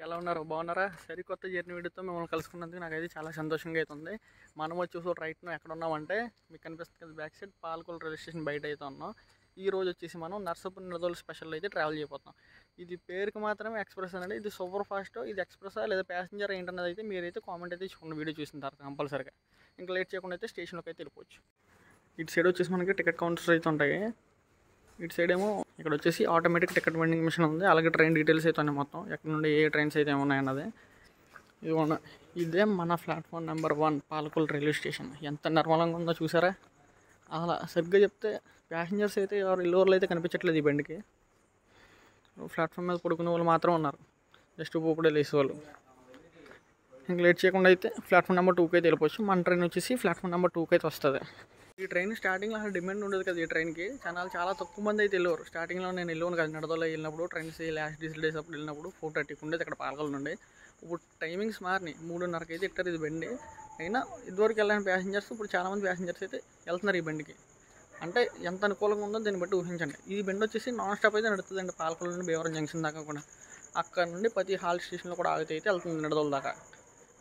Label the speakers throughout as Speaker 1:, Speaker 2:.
Speaker 1: ఎలా ఉన్నారు? బాగున్నారా? సరికొత్త జర్నీ వీడియోతో మిమ్మల్ని కలుసుకున్నందుకు నాకైతే చాలా సంతోషంగా అవుతుంది. మనం వచ్చేసి రైట్ ఎక్కడ ఉన్నామంటే మీకు కనిపిస్తుంది కదా, back side Palakollu railway station బయట అయితే ఉన్నాం. ఈ రోజు వచ్చేసి మనం నర్సాపూర్ నిడదవోలు స్పెషల్ అయితే ట్రావెల్ చేయబోతున్నాం. ఇది పేరుకి మాత్రమే ఎక్స్ప్రెస్ అండి. ఇది సూపర్ ఫాస్ట్, ఇది ఎక్స్ప్రెసా లేదా ప్యాసింజర్ ఏంటన్నది అయితే మీరైతే కామెంట్ అయితే చూడండి వీడియో చూసిన తర్వాత కంపల్సరీగా. ఇంకా లేట్ చేయకుండా అయితే స్టేషన్లోకి అయితే వెళ్ళిపోవచ్చు. ఇటు సైడ్ వచ్చేసి మనకి టికెట్ కౌంటర్స్ అయితే ఉంటాయి. ఇటు సైడ్ ఏమో ఇక్కడ వచ్చేసి ఆటోమేటిక్ టికెట్ వెండింగ్ మిషన్ ఉంది. అలాగే ట్రైన్ డీటెయిల్స్ అయితే ఉన్నాయి మొత్తం, ఎక్కడ నుండి ఏ ట్రైన్స్ అయితే ఉన్నాయన్నది. ఇదే మన platform number 1 Palakollu railway station. ఎంత నిర్మలంగా ఉందో చూసారా? అలా సరిగ్గా చెప్తే ప్యాసింజర్స్ అయితే ఇల్లు అయితే కనిపించట్లేదు ఈ బండికి. ప్లాట్ఫామ్ మీద పడుకునే వాళ్ళు మాత్రం ఉన్నారు, జస్ట్ ఇప్పుడే లేసే వాళ్ళు. ఇంకా లేట్ చేయకుండా అయితే ప్లాట్ఫామ్ నెంబర్ 2కి అయితే వెళ్ళిపోవచ్చు. మన ట్రైన్ వచ్చేసి ప్లాట్ఫామ్ నెంబర్ 2కి అయితే వస్తుంది. ఈ ట్రైన్ స్టార్టింగ్లో అసలు డిమాండ్ ఉండదు కదా ఈ ట్రైన్కి. చాలా తక్కువ మంది అయితే వెళ్ళేవారు. స్టార్టింగ్లో నేను వెళ్ళాను కదా నిడదవోలు వెళ్ళినప్పుడు, ట్రైన్స్ లాస్ట్ డీజిల్ డేస్ అప్పుడు వెళ్ళినప్పుడు 4:30కి ఉండేది ఇక్కడ పాలకొల్లు నుండి. ఇప్పుడు టైమింగ్స్ మారినాయి, 3:30కి అయితే ఎక్కారు ఇది బండి. అయినా ఇదివరకు వెళ్ళని ప్యాసింజర్స్ ఇప్పుడు చాలామంది ప్యాసింజర్స్ అయితే వెళ్తున్నారు ఈ బండికి. అంటే ఎంత అనుకూలంగా ఉందో దీన్ని బట్టి ఊహించండి. ఈ బండి వచ్చేసి నాన్ స్టాప్ అయితే నడుతుందండి పాలకొల్లు నుండి భీమవరం జంక్షన్ దాకా కూడా. అక్కడ నుండి ప్రతి హాల్ స్టేషన్లో కూడా ఆగితే అయితే వెళ్తుంది నిడదవోలు దాకా.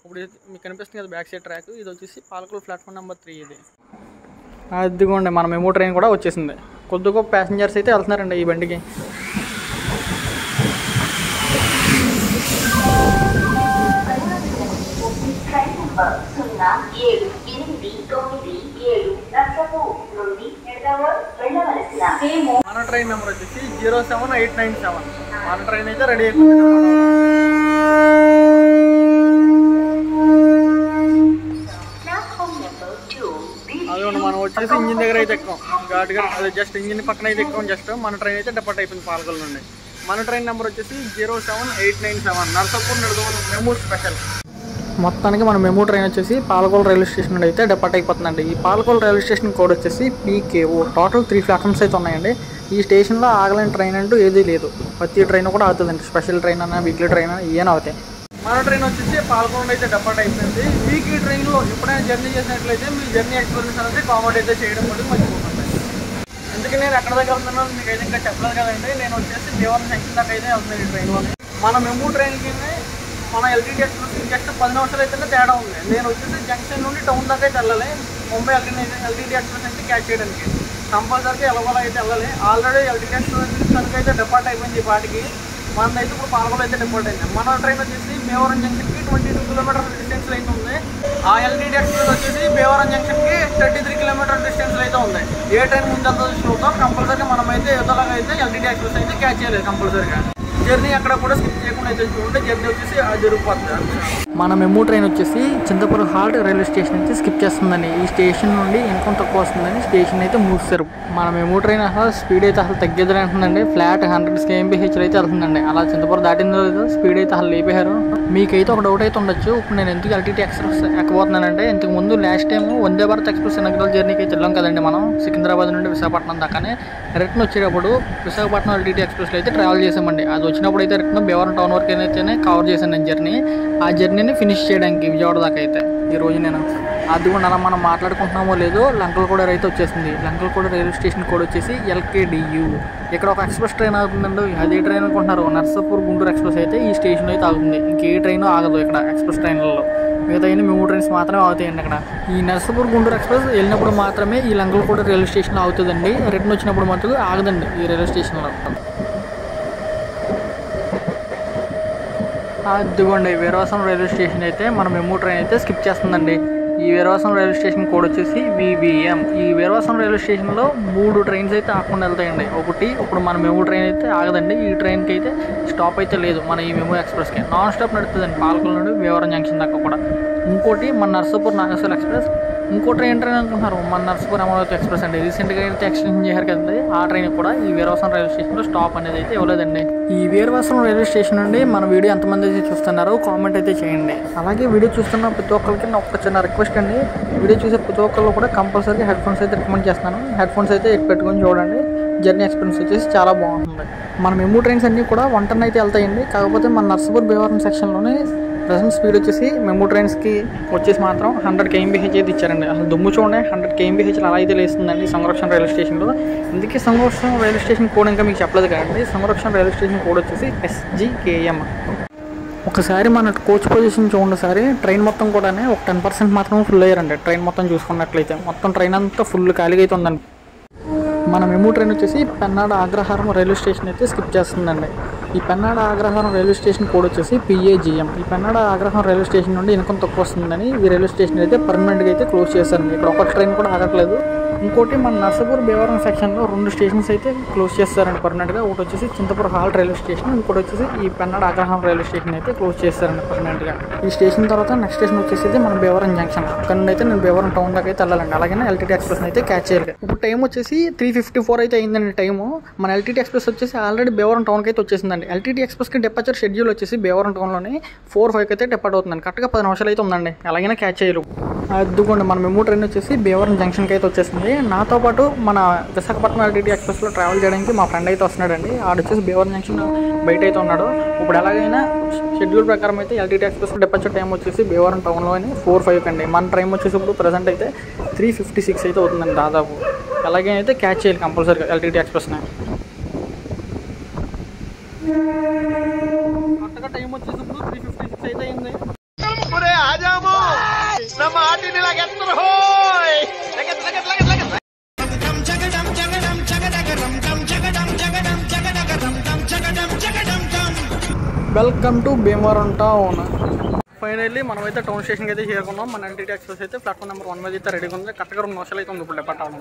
Speaker 1: ఇప్పుడు మీకు కనిపిస్తుంది కదా బ్యాక్ సైడ్ ట్రాక్, ఇది వచ్చేసి పాలకొల్లు ప్లాట్ఫామ్ నెంబర్ 3 ఇది. అదిగోండి మన మెమో ట్రైన్ కూడా వచ్చేసింది. కొద్దిగా ప్యాసింజర్స్ అయితే వెళ్తున్నారండి ఈ బండికి. మన ట్రైన్ నెంబర్ వచ్చేసి 07897. మన ట్రైన్ అయితే రెడీ అయిపోయింది. అదిగోండి మనం వచ్చేసి ఇంజిన్ దగ్గర అయితే ఎక్కాం, ఘాటుగా అది జస్ట్ ఇంజిన్ పక్కన అయితే ఎక్కాం. జస్ట్ మన ట్రైన్ అయితే డిపార్ట్ అయిపోయింది పాలకొల్లు నుండి. మన ట్రైన్ నెంబర్ వచ్చేసి 07897 నర్సాపూర్ నిడదవోలు మెమో స్పెషల్. మొత్తానికి మన మెమో ట్రైన్ వచ్చేసి పాలకొల్లు రైల్వే స్టేషన్ నుండి అయితే డిపార్ట్ అయిపోతుందండి. ఈ పాలకొల్లు రైల్వే స్టేషన్ కోడ్ వచ్చేసి PKO. టోటల్ 3 ప్లాట్ఫామ్స్ అయితే ఉన్నాయండి. ఈ స్టేషన్లో ఆగలేని ట్రైన్ అంటూ ఏదీ లేదు. ప్రతి ట్రైన్ కూడా అవుతుందండి, స్పెషల్ ట్రైన్ అన్నా వీక్లీ ట్రైన్ అన్నా ఏమైనా అవుతాయి. మన ట్రైన్ వచ్చేసి పాలకొల్లు అయితే డిపార్ట్ అయిపోయింది. వీక్లీ ట్రైన్లో ఎప్పుడైనా జర్నీ చేసినట్లయితే మీ జర్నీ ఎక్స్పీరియన్స్ అనేది కామెంట్ అయితే చేయడం కూడా మర్చిపోకండి. అందుకే నేను ఎక్కడ దగ్గర ఉంటున్నానో మీకు అయితే ఇంకా చెప్పలేదు కదండి. నేను వచ్చేసి భీమవరం జంక్షన్ దాకా అయితే వెళ్తున్నాను ఈ ట్రైన్లో. మన మెమో ట్రైన్కి మన LTT ఎక్స్ప్రెస్ జస్ట్ 10 నిమిషాలు అయితే తేడా ఉంది. నేను వచ్చేసి జంక్షన్ నుండి టౌన్ దాకా అయితే వెళ్ళాలి. ముంబై LTT ఎక్స్ప్రెస్ అయితే క్యాచ్ చేయడానికి కంపల్సరీగా ఎలగోలా అయితే వెళ్ళాలి. ఆల్రెడీ LTT ఎక్స్ప్రెస్ తనకు అయితే డిపార్ట్ అయిపోయింది ఈ పాటికి. మనదైతే ఇప్పుడు పాలకొల్లు అయితే డిపార్ట్ అయింది. మన ట్రైన్ వచ్చేసి భీమవరం జంక్షన్కి 22 కిలోమీటర్స్ డిస్టెన్స్ అయితే ఉంది. ఆ LTT ఎక్స్ప్రెస్ వచ్చేసి భీమవరం జంక్షన్కి 33 కిలోమీటర్ డిస్టెన్స్ అయితే ఉంది. ఏ ట్రైన్ ముందు వెళ్తుందో చూద్దాం. కంపల్సరీగా మనమైతే ఎదలాగా అయితే LTT ఎక్స్ప్రెస్ అయితే క్యాచ్ చేయలేదు కంపల్సరీగా. జర్నీ అక్కడ కూడా స్కిప్ చేయకుండా అయితే చూడండి, జర్నీ వచ్చేసి అది జరిగిపోతుంది. మన మెమో ట్రైన్ వచ్చేసి చింతపురం హాల్ట్ రైల్వే స్టేషన్ అయితే స్కిప్ చేస్తుందండి. ఈ స్టేషన్ నుండి ఇన్కమ్ తక్కువ వస్తుందని స్టేషన్ అయితే మూసేశారు. మన మెమో ట్రైన్ అసలు స్పీడ్ అయితే అసలు తగ్గేదని అంటుందండి. ఫ్లాట్ 100 km/h అయితే వెళ్తుందండి. అలా చింతపురం దాటిందో స్పీడ్ అయితే అసలు లేపారు. మీకైతే ఒక డౌట్ అయితే ఉండొచ్చు, ఇప్పుడు నేను ఎందుకు LTT ఎక్స్ప్రెస్ ఎక్కబోతున్నానంటే, ఇంతకు ముందు last time Vande Bharat express inaugural జర్నీకి అయితే వెళ్ళాం కదండి మనం, సికింద్రాబాద్ నుండి విశాఖపట్నం దాకానే. రిటర్న్ వచ్చేటప్పుడు విశాఖపట్నం LTT ఎక్స్ప్రెస్లో అయితే ట్రావెల్ చేసామండి. అది వచ్చినప్పుడు అయితే రిటర్న్ భీమవరం టౌన్ వరకు అయితేనే కవర్ చేశాను నేను జర్నీ. ఆ జర్నీని ఫినిష్ చేయడానికి విజయవాడ దాకా అయితే ఈరోజు నేను. అది కూడా అలా మనం మాట్లాడుకుంటున్నామో లేదో లంకలగూడ అయితే వచ్చేసింది. లంకలగూడ రైల్వే స్టేషన్ కోడ్ వచ్చేసి LKDU. ఇక్కడ ఒక ఎక్స్ప్రెస్ ట్రైన్ ఆగుతుందండి. అదే ట్రైన్ అనుకుంటున్నారు, నర్సాపూర్ గుంటూరు ఎక్స్ప్రెస్ అయితే ఈ స్టేషన్లో అయితే ఆగుతుంది. ఇంకే ట్రైన్ ఆగదు ఇక్కడ ఎక్స్ప్రెస్ ట్రైన్లలో. మిగతా మెమో ట్రైన్స్ మాత్రమే అవుతాయండి అక్కడ. ఈ నర్సాపూర్ గుంటూరు ఎక్స్ప్రెస్ వెళ్ళినప్పుడు మాత్రమే ఈ లంకలగూడ రైల్వే స్టేషన్లో అవుతుందండి. రిటర్న్ వచ్చినప్పుడు మాత్రం ఆగదండి ఈ రైల్వే స్టేషన్లో. అదిగోండి వీరవాసం రైల్వే స్టేషన్ అయితే మన మెమో ట్రైన్ అయితే స్కిప్ చేస్తుందండి. ఈ వీరవాసం రైల్వే స్టేషన్ కోడ్ వచ్చేసి VVM. ఈ వీరవాసం రైల్వే స్టేషన్లో 3 ట్రైన్స్ అయితే ఆకుండా వెళ్తాయండి. ఒకటి ఇప్పుడు మన మెమో ట్రైన్ అయితే ఆగదండి. ఈ ట్రైన్కి అయితే స్టాప్ అయితే లేదు. మన ఈ మెమో ఎక్స్ప్రెస్కి నాన్ స్టాప్ నడుతుందండి పాలకొల్లు నుండి భీమవరం జంక్షన్ దాకా కూడా. ఇంకోటి మన నర్సాపూర్ నాగేశ్వర ఎక్స్ప్రెస్. ఇంకో ట్రైన్ అనుకుంటున్నారు, మన నర్సాపూర్ అమరావతి ఎక్స్ప్రెస్ అండి. రీసెంట్గా అయితే ఎక్స్టెన్షన్ చేశారు కదండి. ఆ ట్రైన్ కూడా ఈ వీరవాసం రైల్వే స్టేషన్లో స్టాప్ అనేది అయితే ఇవ్వలేదండి. ఈ వీరవాసం రైల్వే స్టేషన్ నుండి మన వీడియో ఎంతమంది అయితే చూస్తున్నారో కామెంట్ అయితే చేయండి. అలాగే వీడియో చూస్తున్న ప్రతి ఒక్కరికి నా ఒక చిన్న రిక్వెస్ట్ అండి, వీడియో చూసే ప్రతి ఒక్కళ్ళు కూడా కంపల్సరీ హెడ్ ఫోన్స్ అయితే రికమెండ్ చేస్తున్నాను. హెడ్ ఫోన్స్ అయితే పెట్టుకొని చూడండి, జర్నీ ఎక్స్పీరియన్స్ వచ్చేసి చాలా బాగుంటుంది. మన మెమో ట్రైన్స్ అన్నీ కూడా 1 ton అయితే వెళ్తాయండి. కాకపోతే మన నర్సాపూర్ భీమవరం సెక్షన్లోనే ప్రజెంట్ స్పీడ్ వచ్చేసి మెమో ట్రైన్స్కి వచ్చేసి మాత్రం 100 km/h అయితే ఇచ్చారండి. అసలు దుమ్ము చూడండి, 100 km/h అలా అయితే లేస్తుందండి సంరక్షణ రైల్వే స్టేషన్లో. అందుకే సంరక్షణ రైల్వే స్టేషన్ కోడ్ ఇంకా మీకు చెప్పలేదు కదండి. సంరక్షణ రైల్వే స్టేషన్ కోడ్ వచ్చేసి SGKM. ఒకసారి మన కోచ్ పొజిషన్ చూడండి. ఒకసారి ట్రైన్ మొత్తం కూడా ఒక 10% మాత్రమే ఫుల్ అయ్యారండి. ట్రైన్ మొత్తం చూసుకున్నట్లయితే మొత్తం ట్రైన్ అంతా ఫుల్ ఖాళీగా అయితే ఉందండి. మన మెమూ ట్రైన్ వచ్చేసి పెన్నాడ అగ్రహారం రైల్వే స్టేషన్ అయితే స్కిప్ చేస్తుందండి. ఈ పెన్నాడ అగ్రహారం రైల్వే స్టేషన్ కోడ్ వచ్చేసి PAGM. ఈ పెన్నాడ అగ్రహారం రైల్వే స్టేషన్ నుండి ఇన్కమ్ తక్కువ వస్తుందని ఈ రైల్వే స్టేషన్ అయితే పర్మనెంట్గా అయితే క్లోజ్ చేశారండి. ఇక్కడ ఒక ట్రైన్ కూడా ఆగట్లేదు. ఇంకోటి మన నర్సాపూర్ భీమవరం సెక్షన్లో 2 స్టేషన్స్ అయితే క్లోజ్ చేస్తారండి పర్మనెంట్గా. ఒకటి వచ్చేసి చింతపురం హాల్ రైల్వే స్టేషన్, ఇంకోటి వచ్చేసి ఈ పెన్నాడ అగ్రహారం రైల్వే స్టేషన్ అయితే క్లోజ్ చేస్తారండి పర్మనెంట్గా. ఈ స్టేషన్ తర్వాత నెక్స్ట్ స్టేషన్ వచ్చేసి మన భీమవరం జంక్షన్. అక్కడ నుండి అయితే నేను భీమవరం టౌన్ దాకా అయితే వెళ్ళాలండి. అలాగే LTT ఎక్స్ప్రెస్ అయితే క్యాచ్ చేయాలి. ఇప్పుడు టైం వచ్చేసి 3:54 అయితే అయిందండి టైము. మన LTT ఎక్స్ప్రెస్ వచ్చేసి ఆల్రెడీ భీమవరం టౌన్కి అయితే వచ్చేసిందండి. LTT ఎక్స్ప్రెస్కి డిపార్చర్ షెడ్యూల్ వచ్చేసి భీమవరం టౌన్లోనే 4:05 అయితే డిపార్ట్ అవుతుందండి. కరెక్ట్గా 10 నిమిషాలు అయితే ఉందండి. అలాగైనా క్యాచ్ చేయరు. అద్దుకోండి మన మెమూ ట్రైన్ వచ్చేసి భీమవరం జంక్షన్కి అయితే వచ్చేసింది. నాతో పాటు మన విశాఖపట్నం LTT ఎక్స్ప్రెస్లో ట్రావెల్ చేయడానికి మా ఫ్రెండ్ అయితే వస్తున్నాడండి. ఆడు వచ్చేసి భీమవరం జంక్షన్ బయట అయితే ఉన్నాడు. ఇప్పుడు ఎలాగైనా షెడ్యూల్ ప్రకారం అయితే LTT ఎక్స్ప్రెస్ డిపార్చర్ టైం వచ్చేసి భీమవరం టౌన్లో 4:05 అండి. మన ట్రైన్ వచ్చేసి ఇప్పుడు ప్రజెంట్ అయితే 3:56 అయితే అవుతుందండి దాదాపు. అలాగే అయితే క్యాచ్ చేయాలి కంపల్సరీగా LTT ఎక్స్ప్రెస్ని. కరెక్ట్గా టైం వచ్చేసి ఇప్పుడు 3:56 అయితే అయింది. Welcome to Bhimavaram town. Finally మనమైతే టౌన్ స్టేషన్కి అయితే చేరుకున్నాం. మన LTT ఎక్స్ప్రెస్ అయితే ప్లాట్ఫామ్ నెంబర్ 1 మీద అయితే రెడీగా ఉంది. కరెక్ట్గా 2 నిమిషాలు అయితే ఉంది ఇప్పుడు పట్టాలి.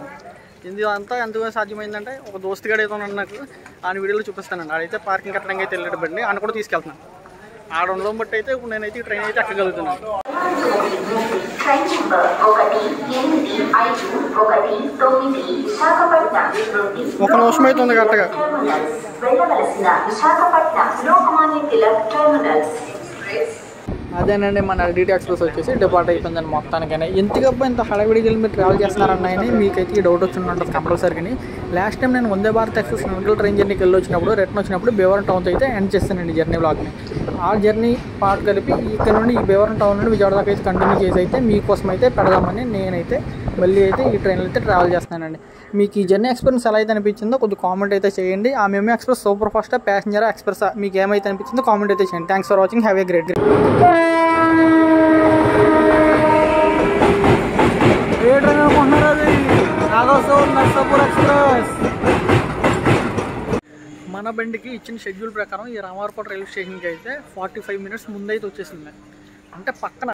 Speaker 1: ఇది అంతా ఎంతగా సాధ్యమైందంటే ఒక దోస్తుగాడు అయితే ఉన్నాడు నాకు, ఆ వీడియోలో చూపిస్తానండి. ఆడైతే పార్కింగ్ కట్టడానికి అయితే వెళ్ళాడు బండి, అని కూడా తీసుకెళ్తున్నాను. ఆడ ఉండడం బట్టి అయితే ఇప్పుడు నేనైతే ఈ ట్రైన్ అయితే ఎక్కగలుగుతున్నాను. ఒక నిమిషం అయితే ఉంది కరెక్ట్గా. అదేనండి మన LTT ఎక్స్ప్రెస్ వచ్చేసి డిపార్ట్ అయిపోయిందండి మొత్తానికైనా. ఎందుకబ్బా ఇంత హడావిడికి వెళ్ళి మీరు ట్రావెల్ చేస్తున్నారన్నాయని మీకైతే ఈ డౌట్ వచ్చి ఉంటుంది కంపల్సరీని. లాస్ట్ టైం నేను Vande Bharat express central train జర్నీకి వెళ్ళి వచ్చినప్పుడు రిటర్న్ వచ్చినప్పుడు భీమవరం టౌన్తో అయితే ఎండ్ చేస్తానండి జర్నీ బ్లాగ్ని. ఆ జర్నీ పార్ట్ కలిపి ఇక్కడ నుండి ఈ భీమవరం టౌన్ నుండి విజయవాడ దాకా అయితే కంటిన్యూ చేసి అయితే మీకోసం అయితే పెడదామని నేనైతే మళ్ళీ అయితే ఈ ట్రైన్లో అయితే ట్రావెల్ చేస్తున్నానండి. మీకు ఈ జర్నీ ఎక్స్పీరియన్స్ ఎలా అయితే అనిపించిందో కొద్దిగా కామెంట్ అయితే చేయండి. ఆ MEMU express super fast passenger express మీకు ఏమైతే అనిపించిందో కామెంట్ అయితే చేయండి. Thanks for watching. Have a great day. A train అనుకుంటున్నారు? అది నాగోసూర్ నర్సాపూర్ ఎక్స్ప్రెస్. మన బండికి ఇచ్చిన షెడ్యూల్ ప్రకారం ఈ రామారపేట రైల్వే స్టేషన్కి అయితే 45 మినిట్స్ ముందైతే వచ్చేసింది. అంటే పక్కన